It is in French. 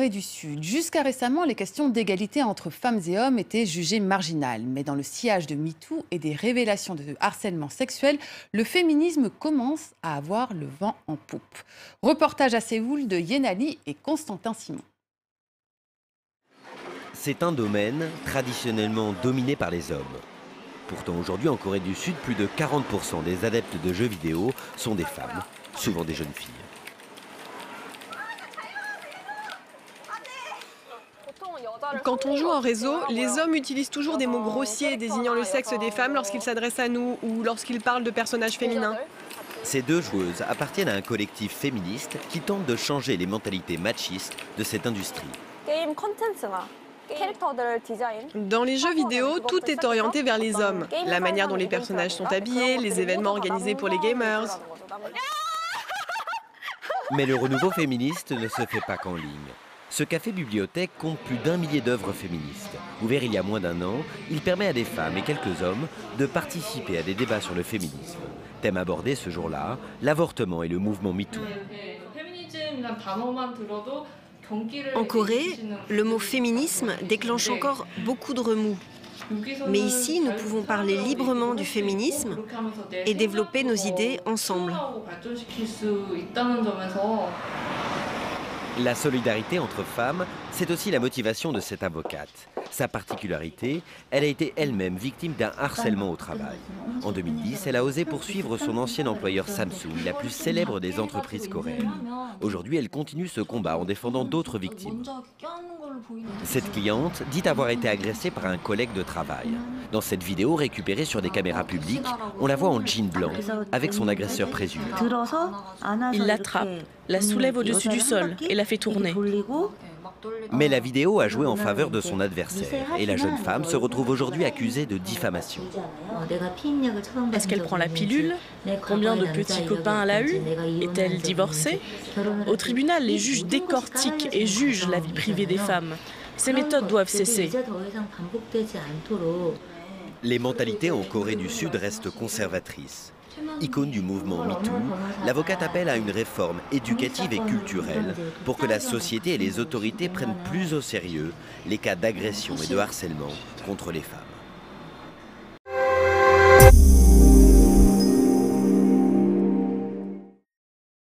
Corée du Sud. Jusqu'à récemment, les questions d'égalité entre femmes et hommes étaient jugées marginales. Mais dans le sillage de MeToo et des révélations de harcèlement sexuel, le féminisme commence à avoir le vent en poupe. Reportage à Séoul de Yenali et Constantin Simon. C'est un domaine traditionnellement dominé par les hommes. Pourtant aujourd'hui en Corée du Sud, plus de 40% des adeptes de jeux vidéo sont des femmes, souvent des jeunes filles. Quand on joue en réseau, les hommes utilisent toujours des mots grossiers désignant le sexe des femmes lorsqu'ils s'adressent à nous ou lorsqu'ils parlent de personnages féminins. Ces deux joueuses appartiennent à un collectif féministe qui tente de changer les mentalités machistes de cette industrie. Dans les jeux vidéo, tout est orienté vers les hommes. La manière dont les personnages sont habillés, les événements organisés pour les gamers. Mais le renouveau féministe ne se fait pas qu'en ligne. Ce café-bibliothèque compte plus d'1 millier d'œuvres féministes. Ouvert il y a moins d'1 an, il permet à des femmes et quelques hommes de participer à des débats sur le féminisme. Thème abordé ce jour-là, l'avortement et le mouvement MeToo. En Corée, le mot féminisme déclenche encore beaucoup de remous. Mais ici, nous pouvons parler librement du féminisme et développer nos idées ensemble. La solidarité entre femmes, c'est aussi la motivation de cette avocate. Sa particularité, elle a été elle-même victime d'un harcèlement au travail. En 2010, elle a osé poursuivre son ancien employeur Samsung, la plus célèbre des entreprises coréennes. Aujourd'hui, elle continue ce combat en défendant d'autres victimes. Cette cliente dit avoir été agressée par un collègue de travail. Dans cette vidéo récupérée sur des caméras publiques, on la voit en jean blanc, avec son agresseur présumé. Il l'attrape, la soulève au-dessus du sol et la fait tourner. Mais la vidéo a joué en faveur de son adversaire et la jeune femme se retrouve aujourd'hui accusée de diffamation. Est-ce qu'elle prend la pilule? Combien de petits copains elle a eu? Est-elle divorcée? Au tribunal, les juges décortiquent et jugent la vie privée des femmes. Ces méthodes doivent cesser. Les mentalités en Corée du Sud restent conservatrices. Icône du mouvement MeToo, l'avocate appelle à une réforme éducative et culturelle pour que la société et les autorités prennent plus au sérieux les cas d'agression et de harcèlement contre les femmes.